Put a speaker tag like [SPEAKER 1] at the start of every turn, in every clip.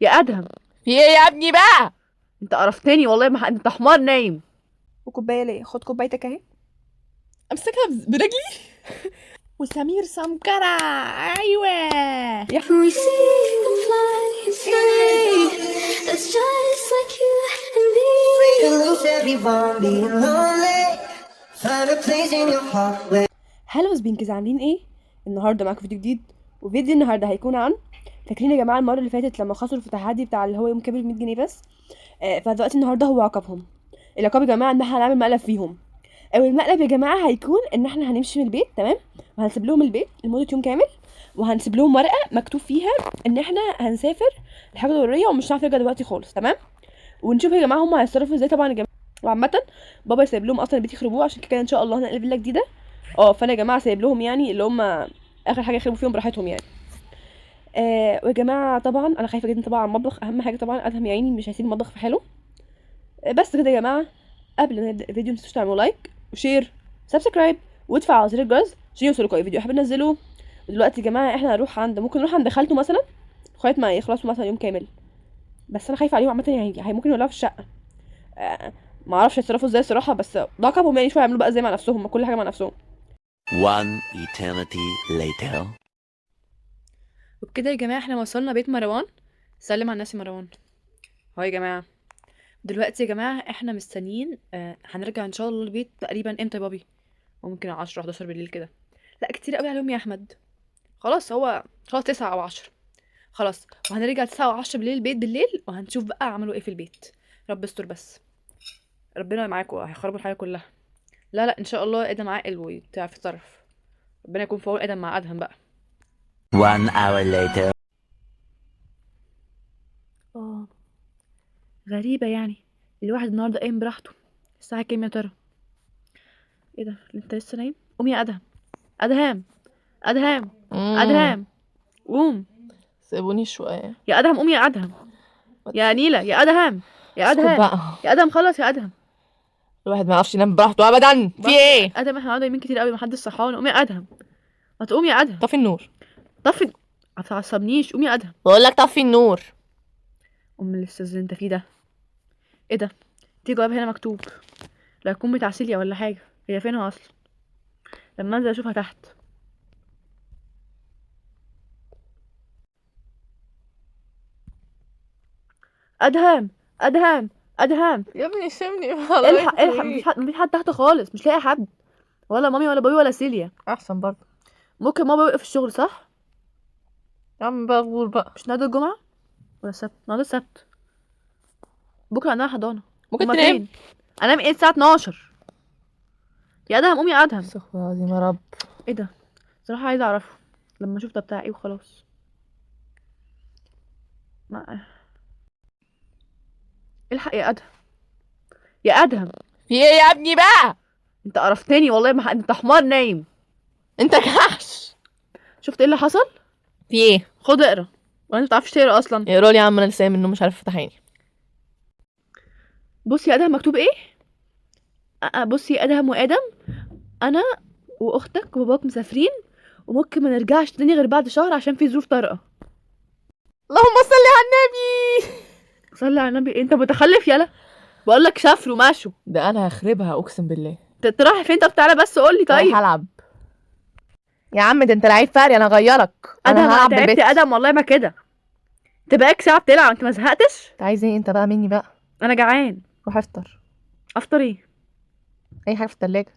[SPEAKER 1] يا ادهم،
[SPEAKER 2] في ايه يا ابني بقى؟
[SPEAKER 1] انت قرفتني والله، ما انت حمار نايم.
[SPEAKER 3] وكوبايه ليه؟ خد كوبايتك اهي.
[SPEAKER 2] امسكها برجلي. وسمير سمكرة. ايوه.
[SPEAKER 3] يا
[SPEAKER 4] We see them fly inside. That's just like you and me.
[SPEAKER 5] To lose everyone, being lonely. Find a place in your heart where
[SPEAKER 3] هلو بينكز، عاملين ايه؟ النهارده معاكم فيديو جديد، وفيديو النهارده هيكون عن فاكرين يا جماعه المره اللي فاتت لما خسروا في التحدي بتاع اللي هو يوم كامل 100 جنيه بس. فدلوقتي النهارده هو عقابهم. العقاب يا جماعه ان احنا هنعمل مقلب فيهم. المقلب يا جماعه هيكون ان احنا هنمشي من البيت، تمام؟ وهنسيب لهم البيت لمده يوم كامل، وهنسيب لهم ورقه مكتوب فيها ان احنا هنسافر لحاجه ضروريه ومش هنعرف نرجع دلوقتي خالص، تمام؟ ونشوف يا جماعه هم هيتصرفوا ازاي طبعا يا جماعه. وعامه بابا سايب لهم اصلا البيت يخربوه، عشان كده ان شاء الله هنقلب فيلا جديده. فانا يا جماعه سايب لهم يعني اللي هم اخر حاجه يخربوا فيهم براحتهم يعني. ويا جماعه طبعا انا خايفه جدا طبعا على المطبخ، اهم حاجه طبعا ادهم يا عيني مش هيسيب المطبخ في حاله. بس كده يا جماعه، قبل ما نبدا الفيديو متنسوش تعملوا لايك وشير سبسكرايب وادفعوا على زر الجرس عشان يوصلكوا اي فيديو احب انزله. ودلوقتي يا جماعه احنا هنروح ممكن نروح عند خالته مثلا لغايه ما يخلصوا مثلا يوم كامل. بس انا خايفه عليهم عامه، يعني هي ممكن يولعوا في الشقه. ما اعرفش يتصرفوا ازاي الصراحه، بس ده عقابهم يعني شويه، يعملوا بقى زي مع نفسهم، كل حاجه مع نفسهم.
[SPEAKER 6] One eternity later.
[SPEAKER 1] وبكده يا جماعه احنا وصلنا بيت مروان. سلم على الناس يا مروان. هاي يا جماعه، دلوقتي يا جماعه احنا مستنيين هنرجع ان شاء الله البيت تقريبا امتى يا بابي؟ ممكن 10 11 بالليل كده. لا كتير قوي عليهم يا احمد. خلاص هو خلاص 9 او 10. خلاص وهنرجع 9 و10 بالليل البيت بالليل، وهنشوف بقى عملوا ايه في البيت. رب استر بس، ربنا معاكم، هيخربوا الحاجه كلها. لا لا ان شاء الله ادم عاقل وبتعرف يتصرف. ربنا يكون في عون ادم مع ادهم بقى.
[SPEAKER 6] One hour later.
[SPEAKER 1] اه غريبه يعني، الواحد النهارده قايم براحته. الساعه كام يا ترى؟ ايه ده انت لسه نايم؟ قوم يا ادهم. ادهم ادهم ادهم قوم
[SPEAKER 2] سيبوني شوية.
[SPEAKER 1] يا ادهم، قوم يا ادهم. يا نيلة يا ادهم، يا
[SPEAKER 2] اسكت
[SPEAKER 1] ادهم
[SPEAKER 2] بقى.
[SPEAKER 1] يا ادهم، خلص يا ادهم.
[SPEAKER 2] الواحد ما يعرفش ينام براحته ابدا. في ايه؟
[SPEAKER 1] ادهم احنا قعدنا يومين كتير قوي محدش صحانا. قوم يا ادهم، ما تقوم يا ادهم.
[SPEAKER 2] طفي النور.
[SPEAKER 1] طفي، ما تعصبنيش. قوم يا ادهم.
[SPEAKER 2] بقول لك طفي النور.
[SPEAKER 1] الاستاذ اللي انت فيه ده ايه ده؟ في جواب هنا مكتوب، لا يكون بتاع سيليا ولا حاجه. هي فينها اصلا؟ لما انزل اشوفها تحت. ادهم ادهم ادهم،
[SPEAKER 2] يا ابني سيبني.
[SPEAKER 1] الحق الحق، مفيش حد تحت خالص، مش لاقي حد، ولا مامي ولا بابي ولا سيليا.
[SPEAKER 2] احسن برضه.
[SPEAKER 1] ممكن ماما وقف الشغل صح؟
[SPEAKER 2] يا عم بقى غور بقى.
[SPEAKER 1] مش النهارده الجمعه ولا السبت؟ النهارده السبت، بكره عندنا حضانه.
[SPEAKER 2] ممكن
[SPEAKER 1] هما
[SPEAKER 2] تنام.
[SPEAKER 1] فين؟ انام ايه الساعه 12؟ يا ادهم قوم يا ادهم.
[SPEAKER 2] استغفر الله العظيم يا رب.
[SPEAKER 1] ايه ده؟ صراحه عايزه اعرفه لما اشوف ده بتاع ايه وخلاص. ما... الحق يا ادهم، يا ادهم.
[SPEAKER 2] في ايه يا ابني بقى؟
[SPEAKER 1] انت قرفتني والله، انت حمار نايم.
[SPEAKER 2] انت كحش.
[SPEAKER 1] شفت ايه اللي حصل؟
[SPEAKER 2] في ايه؟
[SPEAKER 1] خد اقرا، وانت بتعرفش تقرا اصلا.
[SPEAKER 2] اقرا لي يا عم، انا لسه منه مش عارف افتح عيني.
[SPEAKER 1] بص يا ادهم مكتوب ايه. بص يا ادهم وادم، انا واختك وباباك مسافرين، وممكن ما نرجعش تاني غير بعد شهر عشان في ظروف طارئه.
[SPEAKER 2] اللهم صل على النبي.
[SPEAKER 1] صلي على النبي. انت متخلف يالا، بقول لك سافروا ماشوا.
[SPEAKER 2] ده انا هخربها اقسم بالله.
[SPEAKER 1] انت رايح فين؟ طب تعالى بس قول لي.
[SPEAKER 2] رايح
[SPEAKER 1] طيب
[SPEAKER 2] العب. يا عم ده انت لعيب فاري، انا هغيرك.
[SPEAKER 1] ادهم
[SPEAKER 2] انا
[SPEAKER 1] انا
[SPEAKER 2] هلعب
[SPEAKER 1] تعبت
[SPEAKER 2] بالبيت.
[SPEAKER 1] يا ادهم والله ما كده. انت بقالك ساعه بتلعب، انت ما زهقتش؟
[SPEAKER 2] انت عايز ايه انت بقى مني بقى؟
[SPEAKER 1] انا جعان.
[SPEAKER 2] روح افطر.
[SPEAKER 1] افطر ايه؟
[SPEAKER 2] اي حاجه في التلاجة.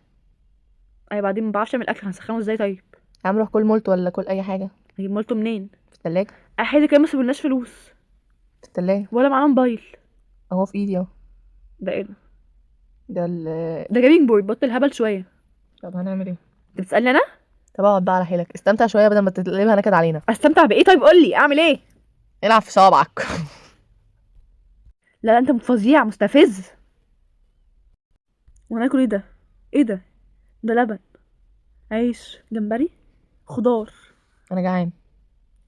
[SPEAKER 1] اي بعدين ما بعرفش اعمل اكل، هنسخنه ازاي طيب؟
[SPEAKER 2] يا عم روح كل مولت ولا كل اي حاجه.
[SPEAKER 1] هجيب مولتو منين؟
[SPEAKER 2] في التلاجة.
[SPEAKER 1] احيد كده ما سيبولناش فلوس
[SPEAKER 2] في التلاجة
[SPEAKER 1] ولا معانا موبايل.
[SPEAKER 2] اهو في ايدي اهو.
[SPEAKER 1] ده ايه ده؟
[SPEAKER 2] ده
[SPEAKER 1] ده جيمنج بورد، بطل هبل شويه.
[SPEAKER 2] طب هنعمل ايه؟
[SPEAKER 1] انت بتسالني انا؟
[SPEAKER 2] طب اقعد بقى على حيلك، استمتع شويه بدل ما تقلبها نكد علينا.
[SPEAKER 1] استمتع بايه طيب؟ قول لي اعمل ايه.
[SPEAKER 2] العب في صوابعك.
[SPEAKER 1] لا لا انت فظيع مستفز. وناكل ايه ده؟ ايه ده؟ ده لبن، عيش، جمبري، خضار.
[SPEAKER 2] انا جعان.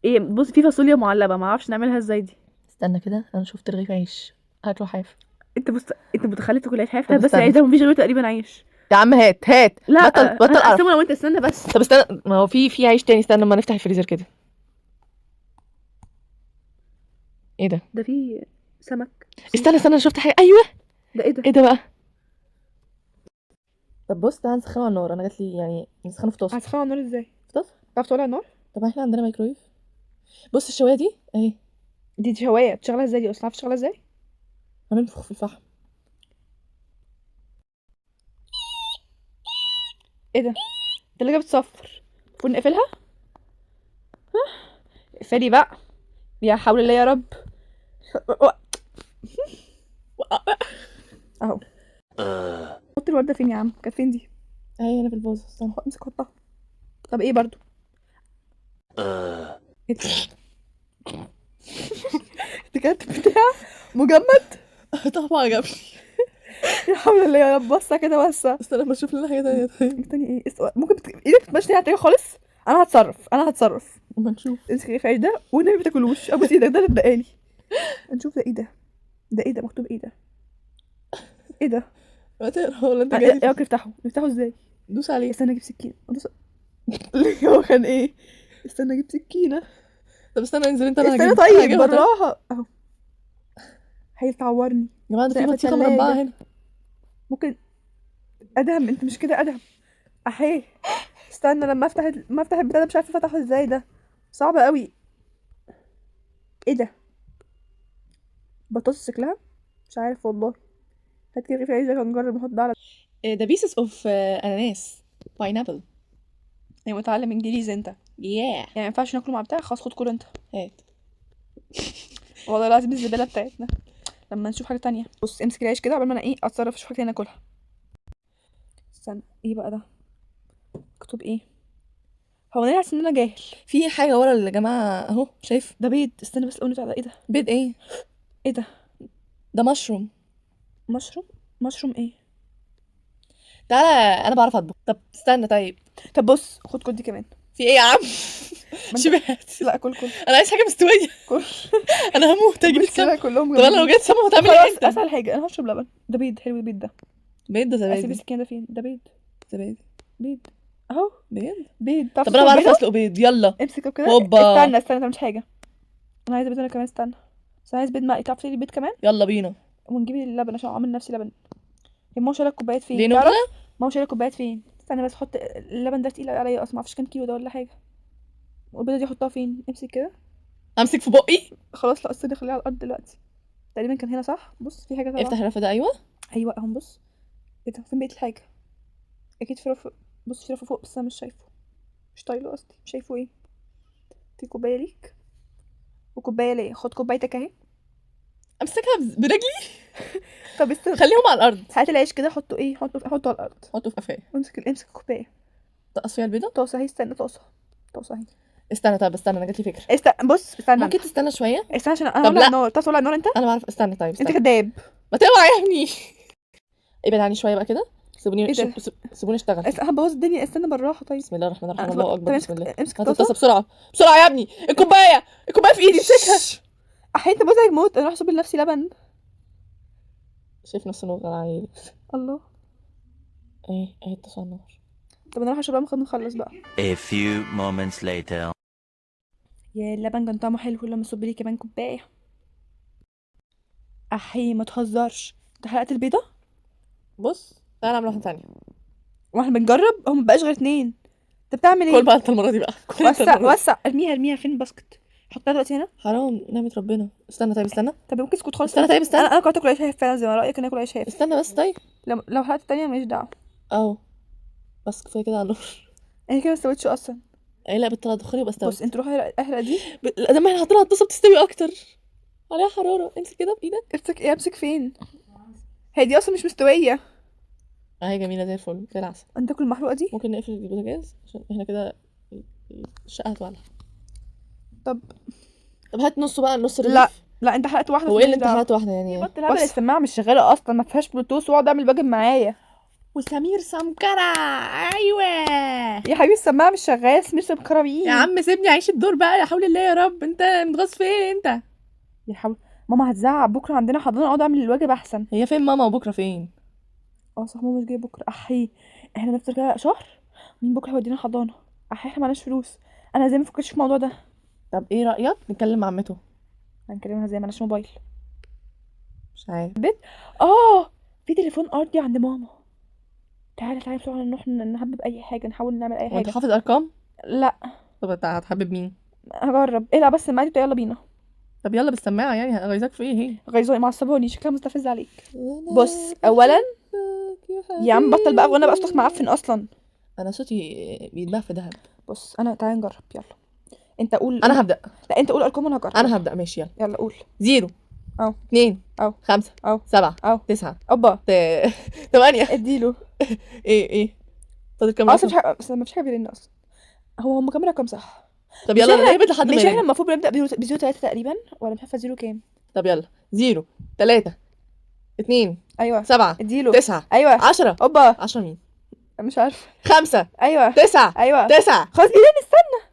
[SPEAKER 1] ايه بص، في فاصوليا معلبه، ما اعرفش نعملها ازاي دي.
[SPEAKER 2] استنى كده، انا شفت رغيف عيش هاكله حاف.
[SPEAKER 1] انت متخلف تاكل عيش حاف؟
[SPEAKER 2] طب
[SPEAKER 1] بس
[SPEAKER 2] استنى.
[SPEAKER 1] العيش ده مفيش غيره تقريبا عيش.
[SPEAKER 2] يا عم هات
[SPEAKER 1] لا
[SPEAKER 2] بطل قرف.
[SPEAKER 1] هقسمه انا وانت، استنى بس.
[SPEAKER 2] طب استنى، ما هو في عيش تاني، استنى لما نفتح الفريزر كده. ايه ده؟
[SPEAKER 3] ده فيه سمك.
[SPEAKER 2] استنى انا شفت حاجه. ايوه
[SPEAKER 3] ده ايه ده؟
[SPEAKER 2] ايه ده بقى؟ طب بص تعالى نسخنه على النار. انا جات لي يعني نسخنه في طاسه.
[SPEAKER 3] هتسخنه على النار ازاي؟
[SPEAKER 2] في طاسه.
[SPEAKER 3] تعرف تولع النار؟
[SPEAKER 2] طب احنا عندنا مايكرويف. بص الشوايه دي اهي.
[SPEAKER 3] دي شوايه بتشغلها ازاي؟ دي اصلا عارف تشغلها ازاي؟
[SPEAKER 2] هننفخ في الفحم.
[SPEAKER 3] ايه ده؟ التلاجة بتصفر، المفروض نقفلها. اقفلي بقى، يا حول الله يا رب. اهو. حط الوردة فين يا عم؟ كانت فين دي؟
[SPEAKER 2] اهي هنا في الفازه. استنى.
[SPEAKER 3] امسك حطها. طب ايه برضو؟ ايه ده؟ انت كانت بتاع مجمد.
[SPEAKER 2] طبعا عجبني.
[SPEAKER 3] يا حول الله يا رب. بصة كده بصة.
[SPEAKER 2] استنى لما اشوف لنا حاجه تانية. طيب
[SPEAKER 3] تاني ايه؟ ممكن ايدك تمشي على خالص. انا هتصرف.
[SPEAKER 2] اما نشوف.
[SPEAKER 3] امسك رغيف عيش ده والنبي ما تاكلوش. ابوس ايدك، ده اللي اتبقالي. نشوف ده ايه ده؟ ده ايه ده؟ مكتوب ايه ده؟ ايه ده؟
[SPEAKER 2] ما تقرا ولا انت جاي؟
[SPEAKER 3] ايه نفتحه ازاي؟
[SPEAKER 2] دوس عليه.
[SPEAKER 3] استنى اجيب سكينه. ليه هو كان ايه؟ استنى اجيب سكينه.
[SPEAKER 2] طب استنى انزل انت. انا
[SPEAKER 3] استنى
[SPEAKER 2] هجيب.
[SPEAKER 3] طيب بالراحه اهو. هيتعورني
[SPEAKER 2] يا جماعه ده في
[SPEAKER 3] في
[SPEAKER 2] بطيخه
[SPEAKER 3] التلاجة.
[SPEAKER 2] مربعه هنا.
[SPEAKER 3] ممكن ادهم. انت مش كده ادهم. احي. استنى لما افتح البتاع ده. مش عارفه فتحه ازاي، ده صعب قوي. ايه ده؟ بطاطس شكلها. مش عارف والله. هات كده رغيف عيش ده نجرب نحط ده على.
[SPEAKER 2] ده بيسز اوف اناناس باينابل.
[SPEAKER 3] يعني متعلم انجليزي انت؟
[SPEAKER 2] يعني
[SPEAKER 3] ما ينفعش ناكله مع بتاع. خلاص خد كله انت.
[SPEAKER 2] هات.
[SPEAKER 3] والله لازم الزباله بتاعتنا. لما نشوف حاجه تانية. بص امسك العيش كده قبل ما انا اتصرف اشوف حاجه تانية ناكلها. استنى ايه بقى ده؟ مكتوب ايه؟ هو انا حاسه ان انا جاهل.
[SPEAKER 2] في حاجه ورا يا جماعه اهو. شايف؟
[SPEAKER 3] ده بيض. استنى بس اقول بتاع ده. ايه ده؟
[SPEAKER 2] بيض ايه؟
[SPEAKER 3] ايه ده؟
[SPEAKER 2] ده مشروم.
[SPEAKER 3] مشروم ايه؟
[SPEAKER 2] تعالى انا بعرف اطبخ. طب استنى طيب.
[SPEAKER 3] طب بص خد كل دي كمان.
[SPEAKER 2] في ايه يا عم؟
[SPEAKER 3] انت-
[SPEAKER 2] شبعت.
[SPEAKER 3] لا كل
[SPEAKER 2] انا عايز حاجه مستويه.
[SPEAKER 3] كل
[SPEAKER 2] انا هموت اجيب
[SPEAKER 3] بس
[SPEAKER 2] السمك.
[SPEAKER 3] كده كلهم
[SPEAKER 2] طب انا لو
[SPEAKER 3] جنبي.
[SPEAKER 2] جيت سمك هتعمل ايه
[SPEAKER 3] خلاص
[SPEAKER 2] انت؟
[SPEAKER 3] اسهل حاجه انا هشرب لبن. ده بيض حلو. البيض ده
[SPEAKER 2] بيض ده
[SPEAKER 3] اسيب
[SPEAKER 2] زبادي.
[SPEAKER 3] السكين ده فين؟ ده بيض.
[SPEAKER 2] زبادي.
[SPEAKER 3] بيض اهو.
[SPEAKER 2] بيض.
[SPEAKER 3] تعرف
[SPEAKER 2] طب انا
[SPEAKER 3] تسلق
[SPEAKER 2] بعرف
[SPEAKER 3] بيضة؟
[SPEAKER 2] اسلق بيض. يلا.
[SPEAKER 3] امسك كده.
[SPEAKER 2] هوبا.
[SPEAKER 3] استنى ما تعملش حاجه. انا عايزه بيض انا كمان. استنى بس انا عايز بيض مقلي. تعرف تقلي بيض كمان؟
[SPEAKER 2] يلا بينا.
[SPEAKER 3] ونجيب اللبن عشان اعمل نفسي لبن. هي ماما شايله الكوبايات فين؟
[SPEAKER 2] ليه
[SPEAKER 3] تعرف؟
[SPEAKER 2] نقطة؟
[SPEAKER 3] ماما شايله الكوبايات فين؟ استنى بس حط اللبن ده تقيل عليا اصلا. معرفش كام كيلو ده ولا حاجه. والبيضه دي احطها فين؟ امسك كده.
[SPEAKER 2] امسك في بقي.
[SPEAKER 3] خلاص لا استنى خليها على الارض دلوقتي. تقريبا كان هنا صح. بص في حاجه طبعا.
[SPEAKER 2] افتح الرف ده. ايوه.
[SPEAKER 3] ايوه اهو. بص ايه ده؟ فين بقيه الحاجه؟ اكيد في رف. بص في رف فوق بس انا مش شايفه. مش طايله قصدي. مش شايفه ايه. في كوبايه ليك وكوبايه ليا. خد كوبايتك اهي.
[SPEAKER 2] امسكها برجلي.
[SPEAKER 3] طب استنى.
[SPEAKER 2] خليهم على الارض.
[SPEAKER 3] هات العيش كده. حطه ايه؟ حطه على الارض.
[SPEAKER 2] حطه في قفايا.
[SPEAKER 3] امسك الكوبايه.
[SPEAKER 2] تقص فيها البيضه.
[SPEAKER 3] طاسه اهي. استنى طاسه اهي.
[SPEAKER 2] استنى. طب استنى انا جات لي فكره.
[SPEAKER 3] بص استنى.
[SPEAKER 2] ممكن تستنى شويه.
[SPEAKER 3] استنى عشان انا
[SPEAKER 2] طب
[SPEAKER 3] هولع
[SPEAKER 2] لا.
[SPEAKER 3] النار. طاسه ولع النار انت.
[SPEAKER 2] انا بعرف. استنى طيب.
[SPEAKER 3] انت
[SPEAKER 2] استنى.
[SPEAKER 3] كداب.
[SPEAKER 2] ما توعى يا ابني. ابعد عني شويه بقى كده. سيبوني.
[SPEAKER 3] ايه ده؟
[SPEAKER 2] سيبوني اشتغل.
[SPEAKER 3] هبوظ الدنيا. استنى بالراحه طيب.
[SPEAKER 2] بسم الله الرحمن الرحيم.
[SPEAKER 3] طب
[SPEAKER 2] الله اكبر.
[SPEAKER 3] امسك-
[SPEAKER 2] بسم الله.
[SPEAKER 3] امسك
[SPEAKER 2] هات
[SPEAKER 3] الطاسة.
[SPEAKER 2] الطاسه بسرعه بسرعه يا ابني. الكوبايه في ايدي. امسكها.
[SPEAKER 3] احيي انت بص هيموت. انا راح اصب لنفسي لبن.
[SPEAKER 2] شايف نص نور على عيني.
[SPEAKER 3] الله.
[SPEAKER 2] ايه الطاسه على النار.
[SPEAKER 3] طب انا راح اشرب لبن. نخلص بقى.
[SPEAKER 6] A few moments later.
[SPEAKER 3] يا اللبن كان طعمه حلو لما صب لي كمان كوبايه. احي ما تهزرش. انت حرقت البيضه.
[SPEAKER 2] بص تعالى نعمل واحده ثانيه.
[SPEAKER 3] واحنا بنجرب. هو مبقاش غير 2. انت بتعمل
[SPEAKER 2] كل
[SPEAKER 3] ايه؟
[SPEAKER 2] بقى انت المره دي بقى. كل انت المرة دي.
[SPEAKER 3] وسع. ارميها فين الباسكت؟ حطها دلوقتي هنا.
[SPEAKER 2] حرام نعمة ربنا. استنى طيب. استنى
[SPEAKER 3] طب ممكن اسكت خالص.
[SPEAKER 2] استنى طيب. استنى
[SPEAKER 3] انا كنت اكل عيش هاف فعلا زي ما رايك. انا اكل عيش هاف.
[SPEAKER 2] استنى بس طيب.
[SPEAKER 3] لو حرقت التانية ماليش دعوه.
[SPEAKER 2] اهو. بس كفايه كده على النور.
[SPEAKER 3] انا كده ما استويتش اصلا.
[SPEAKER 2] اي لا بتطلع دخاني يبقى استوت.
[SPEAKER 3] بص انت روح احرق دي.
[SPEAKER 2] لا ده ما احنا حاطينها على الطاسه بتستوي اكتر. عليها حراره. امسك كده بايدك.
[SPEAKER 3] امسك فين؟ هي دي اصلا مش مستويه.
[SPEAKER 2] اهي جميله زي الفل زي العسل.
[SPEAKER 3] انت تاكل المحروقه دي.
[SPEAKER 2] ممكن نقفل البوتاجاز عشان احنا كده الشقه هتولع.
[SPEAKER 3] طب
[SPEAKER 2] هات نصه بقى. النص
[SPEAKER 3] لا
[SPEAKER 2] الرغيف.
[SPEAKER 3] لا انت حرقت واحده.
[SPEAKER 2] هو ايه اللي انت حرقت واحده يعني؟
[SPEAKER 3] بطل هبل. السماعه مش شغاله اصلا. ما فيهاش بلوتوث. واقعد اعمل واجب معايا.
[SPEAKER 2] وسمير سمكرة. ايوه
[SPEAKER 3] يا حبيبي السماعه مش شغاله. سمير سمكرة مين؟
[SPEAKER 2] يا عم سيبني اعيش الدور بقى. يا حول الله يا رب. انت متغاظ فين انت؟
[SPEAKER 3] يا حول. ماما هتزعق بكره. عندنا حضانه. اقعد اعمل الواجب احسن.
[SPEAKER 2] هي فين ماما وبكره فين؟
[SPEAKER 3] صح ماما مش جايه بكره. احي احنا نفطر كده شهر. مين بكره هيودينا حضانه؟ احي احنا معناش فلوس. انا زي ما فكرتش في الموضوع ده.
[SPEAKER 2] طب ايه رايك نكلم عمته؟
[SPEAKER 3] هنكلمها ازاي؟ مالناش موبايل.
[SPEAKER 2] مش عارف.
[SPEAKER 3] في تليفون ارضي عند ماما. تعالى بسرعه نروح نحبب اي حاجه، نحاول نعمل اي
[SPEAKER 2] وانت
[SPEAKER 3] حاجه.
[SPEAKER 2] حافظ ارقام؟
[SPEAKER 3] لا
[SPEAKER 2] طب انت هتحبب مين؟
[SPEAKER 3] هجرب. ايه لا بس سمعتي؟ يلا بينا.
[SPEAKER 2] طب يلا بالسماعه، يعني غيظك في ايه هي؟
[SPEAKER 3] غيظاني معصباني، شكلها مستفز عليك. بص اولا يا عم بطل بقى وانا بقى صوتك معفن اصلا.
[SPEAKER 2] انا صوتي بيتباع في دهب.
[SPEAKER 3] بص تعالى نجرب يلا. انت قول.
[SPEAKER 2] انا هبدا.
[SPEAKER 3] لا انت قول ارقام وانا هجرب.
[SPEAKER 2] انا هبدا ماشي. يلا
[SPEAKER 3] يلا قول.
[SPEAKER 2] 0
[SPEAKER 3] أو.
[SPEAKER 2] 2
[SPEAKER 3] أو.
[SPEAKER 2] 5
[SPEAKER 3] أو.
[SPEAKER 2] 7
[SPEAKER 3] أو.
[SPEAKER 2] 9
[SPEAKER 3] اوبا
[SPEAKER 2] 8.
[SPEAKER 3] اديله.
[SPEAKER 2] ايه فاضل كام
[SPEAKER 3] اصلا
[SPEAKER 2] رقم؟
[SPEAKER 3] بس ما فيش حاجه بيرن اصلا. هم كام رقم صح؟
[SPEAKER 2] طب
[SPEAKER 3] مش
[SPEAKER 2] يلا
[SPEAKER 3] احنا-
[SPEAKER 2] نهبط لحد ما
[SPEAKER 3] مش احنا
[SPEAKER 2] يرن.
[SPEAKER 3] المفروض بنبدا بزيرو 3 تقريبا، ولا مش عارفه زيرو كام.
[SPEAKER 2] طب يلا 0 3 2
[SPEAKER 3] ايوه
[SPEAKER 2] 7
[SPEAKER 3] اديله.
[SPEAKER 2] 9
[SPEAKER 3] ايوه
[SPEAKER 2] 10.
[SPEAKER 3] اوبا
[SPEAKER 2] 10 مين؟
[SPEAKER 3] مش عارفه.
[SPEAKER 2] 5
[SPEAKER 3] ايوه
[SPEAKER 2] 9
[SPEAKER 3] ايوه
[SPEAKER 2] 9.
[SPEAKER 3] خلاص بيرن. استنى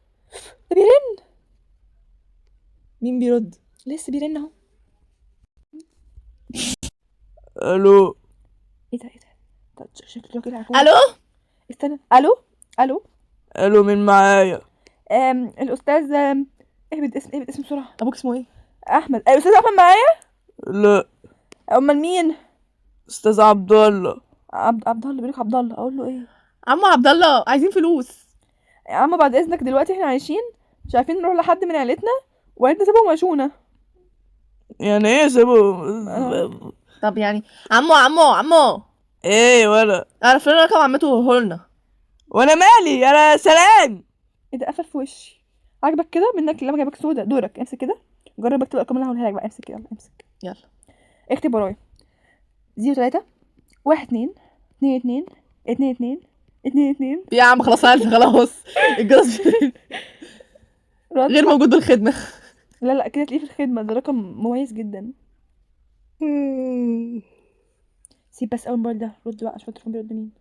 [SPEAKER 3] ده بيرن.
[SPEAKER 2] مين بيرد؟
[SPEAKER 3] لسه بيرن اهو.
[SPEAKER 2] الو
[SPEAKER 3] ايه ده طب شكله كده هيكون.
[SPEAKER 2] الو
[SPEAKER 3] استنى. الو
[SPEAKER 2] الو مين معايا؟
[SPEAKER 3] الاستاذ اهبط اسم بسرعه.
[SPEAKER 2] ابوك اسمه ايه؟
[SPEAKER 3] احمد. الاستاذ احمد معايا؟
[SPEAKER 2] لا
[SPEAKER 3] امال مين؟
[SPEAKER 2] استاذ عبد الله.
[SPEAKER 3] عبد الله. بيقولك عبد الله. اقول له ايه؟
[SPEAKER 2] عمو عبد الله عايزين فلوس.
[SPEAKER 3] يا عم بعد اذنك دلوقتي احنا عايشين مش عارفين نروح لحد من عيلتنا وعيلتنا سابهم ومشونا.
[SPEAKER 2] يعني ايه سيبه؟ طب يعني عمو ايه ولا اعرف لنا رقم عمته وهولنا. وانا مالي انا سلام.
[SPEAKER 3] ايه ده قفل في وشي. عاجبك كده منك لما جايبك سودا؟ دورك امسك كده. جرب اكتب الارقام اللي هقولها لك بقى. امسك كده امسك.
[SPEAKER 2] يلا
[SPEAKER 3] اكتب ورايا. 0 3 1 2 2 2 2 2 2 2.
[SPEAKER 2] يا عم خلاص خلاص الجرس غير موجود بالخدمة.
[SPEAKER 3] لا كده تلاقيه في الخدمة. ده رقم مميز جدا. سيب بس اول موبايل ده. رد بقى. اشوف التليفون بيرد مين.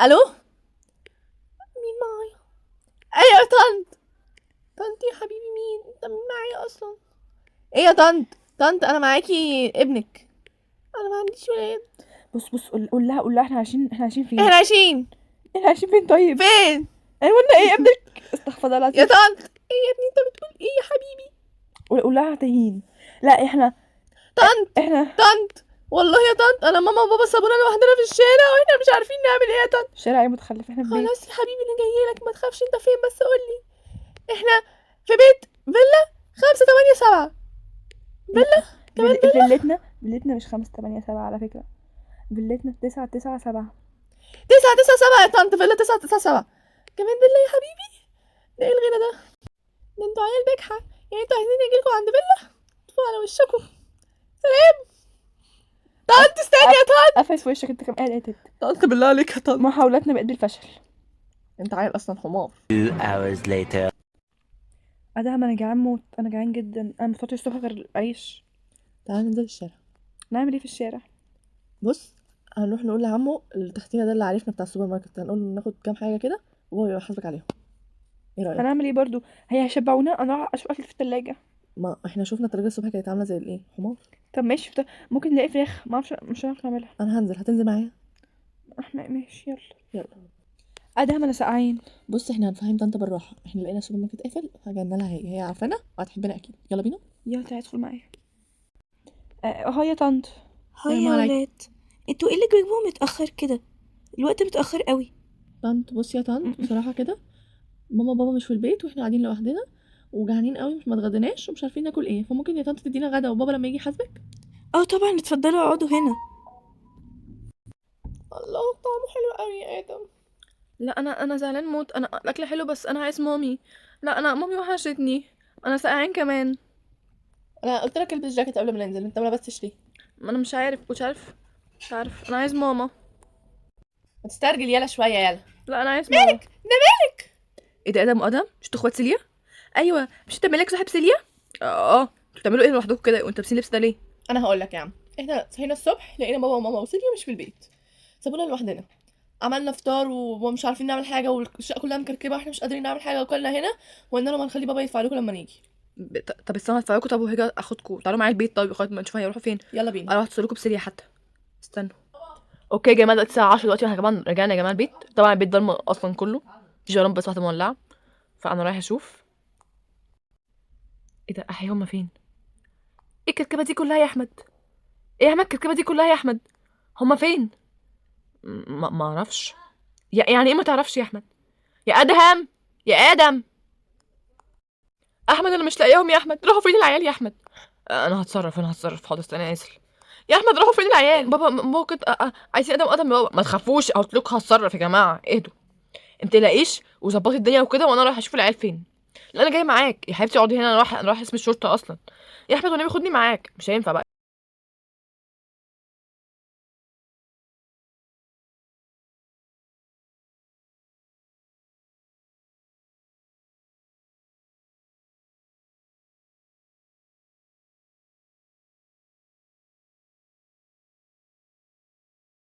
[SPEAKER 2] الو مين معايا؟ ايه يا طنط يا حبيبي مين؟ انت مين معايا اصلا؟ ايه يا طنط انا معاكي ابنك. انا ما عنديش ولاد.
[SPEAKER 3] بص قول لها احنا عايشين فين؟
[SPEAKER 2] احنا عايشين
[SPEAKER 3] احنا عايشين فين طيب؟
[SPEAKER 2] فين
[SPEAKER 3] ايوه قلنا ايه ابنك؟ استغفر الله العظيم.
[SPEAKER 2] يا طنط؟ ايه يا ابني انت بتقول ايه يا حبيبي؟
[SPEAKER 3] قول لها تايهين. لا احنا
[SPEAKER 2] طنط والله يا طنط انا ماما وبابا سابونا لوحدنا في الشارع واحنا مش عارفين نعمل ايه يا طنط.
[SPEAKER 3] شارع ايه متخلف؟ احنا في بيت.
[SPEAKER 2] خلاص يا حبيبي انا جايه لك ما تخافش. انت فين بس قولي. احنا في بيت فيلا 587 فيلا كمان فيلا.
[SPEAKER 3] فيلتنا مش 5 8 7 على فكرة. فيلتنا 9 9 7.
[SPEAKER 2] 997 يا طنط فيلا 997 كمان فيلا يا حبيبي. ده ايه الغنى ده انتوا عيال بجحة. يعني انتوا عايزين يجيلكوا عند فيلا تفوا على وشكم. سلام طنط. استني يا طنط.
[SPEAKER 3] قفز في وشك انت كم قاعد قاتل.
[SPEAKER 2] طنط بالله عليك يا طنط.
[SPEAKER 3] محاولاتنا بقت بالفشل.
[SPEAKER 2] انت عيل اصلا حمار.
[SPEAKER 6] 2 hours later.
[SPEAKER 3] ادهم انا جعان موت. انا جعان جدا. انا مفطرتش الصبح غير عيش.
[SPEAKER 2] تعالى ننزل الشارع.
[SPEAKER 3] نعمل ايه في الشارع؟
[SPEAKER 2] بص هنروح نقول لعمو اللي تحتينا ده اللي عارفنا بتاع السوبر ماركت. هنقول له ناخد كام حاجه كده وهو يحاسبك عليهم. ايه رايك؟
[SPEAKER 3] هنعمل ايه برضو؟ هي هيشبعونا. انا راح اشوف اكل في التلاجة.
[SPEAKER 2] ما احنا شفنا التلاجة الصبح كانت عامله زي الايه حمار.
[SPEAKER 3] طب ماشي. ممكن نلاقي فراخ. ما اعرفش. مش هنعرف نعملها.
[SPEAKER 2] انا هنزل هتنزل معايا.
[SPEAKER 3] احنا ماشي
[SPEAKER 2] يلا
[SPEAKER 3] ادهم انا سقعين.
[SPEAKER 2] بص احنا هنفهم طنط بالراحه. احنا لقينا السوبر ماركت قافل فجينا لها. هي عارفانا وهتحبنا اكيد. يلا بينا.
[SPEAKER 3] يلا تعالى ادخل معايا. اه يا طنط.
[SPEAKER 7] هاي يا
[SPEAKER 2] السلام عليكم.
[SPEAKER 7] ولاد، انتوا ايه اللي جايبكم متأخر كده؟ الوقت متأخر قوي.
[SPEAKER 2] طنط بصي يا طنط بصراحه كده ماما وبابا مش في البيت واحنا قاعدين لوحدنا وجعانين قوي. مش ما اتغديناش ومش عارفين ناكل ايه. فممكن يا طنط تدينا غدا وبابا لما يجي يحاسبك.
[SPEAKER 7] اه طبعا اتفضلوا اقعدوا هنا.
[SPEAKER 2] الله طعمه حلو قوي يا ادم.
[SPEAKER 1] لا انا زعلان موت. انا الاكل حلو بس انا عايز مامي. لا انا مامي وحشتني. انا سقعان كمان.
[SPEAKER 2] انا قلت لك البس جاكيت قبل ما ننزل. انت ما لبستش ليه؟
[SPEAKER 1] ما انا مش عارف انا عايز ماما.
[SPEAKER 2] ما تسترجل يلا شويه يلا.
[SPEAKER 1] لا انا عايز ماما.
[SPEAKER 2] مالك
[SPEAKER 1] ايه ده ادم وادم؟ مش انتوا اخوات سيليا؟ ايوه مش انت مالك صاحب سيليا؟ اه انتوا بتعملوا ايه لوحدكم كده وانتوا لابسين لبس ده ليه؟
[SPEAKER 2] انا هقول لك يا عم. احنا صحينا الصبح لقينا بابا وماما وسيليا مش في البيت. سابونا لوحدنا. عملنا فطار ومش عارفين نعمل حاجه والشقه كلها مكركبه واحنا مش قادرين نعمل حاجه وكلنا هنا وقلنا لهم هنخلي بابا يدفع لكم لما نيجي.
[SPEAKER 1] طب استنى هدفع لكم. طب وهاجي اخدكم. تعالوا معايا البيت. طيب اخوات ما نشوف هيروحوا فين.
[SPEAKER 2] يلا بينا.
[SPEAKER 1] انا هتصل لكم بسيليا حتى. استنوا. اوكي يا جماعه دلوقتي الساعه 10 دلوقتي. احنا كمان رجعنا يا جماعه البيت. طبعا البيت ضلمه اصلا كله. في جرام بس واحده مولعه. فانا رايحه اشوف. ايه ده احي هما فين؟ ايه الكركبه دي كلها يا احمد؟ ايه يا احمد الكركبه دي كلها يا احمد؟ هما فين؟ ما اعرفش. يعني ايه ما تعرفش يا احمد؟ يا ادهم، يا ادم. احمد انا مش لاقياهم يا احمد، راحوا فين العيال يا احمد؟ انا هتصرف حاضر، انا اسف. يا احمد راحوا فين العيال؟ بابا ممكن عايزين ادم بابا. ما تخافوش، قلت لكم هتصرف يا جماعه، اهدوا. ما تقلقيش وظبطي الدنيا وكده، وانا رايح اشوف العيال فين. لا انا جاي معاك يا حبيبتي، اقعدي هنا، انا رايح اسم الشرطه اصلا. يا احمد والنبي خدني معاك، مش هينفع بقى.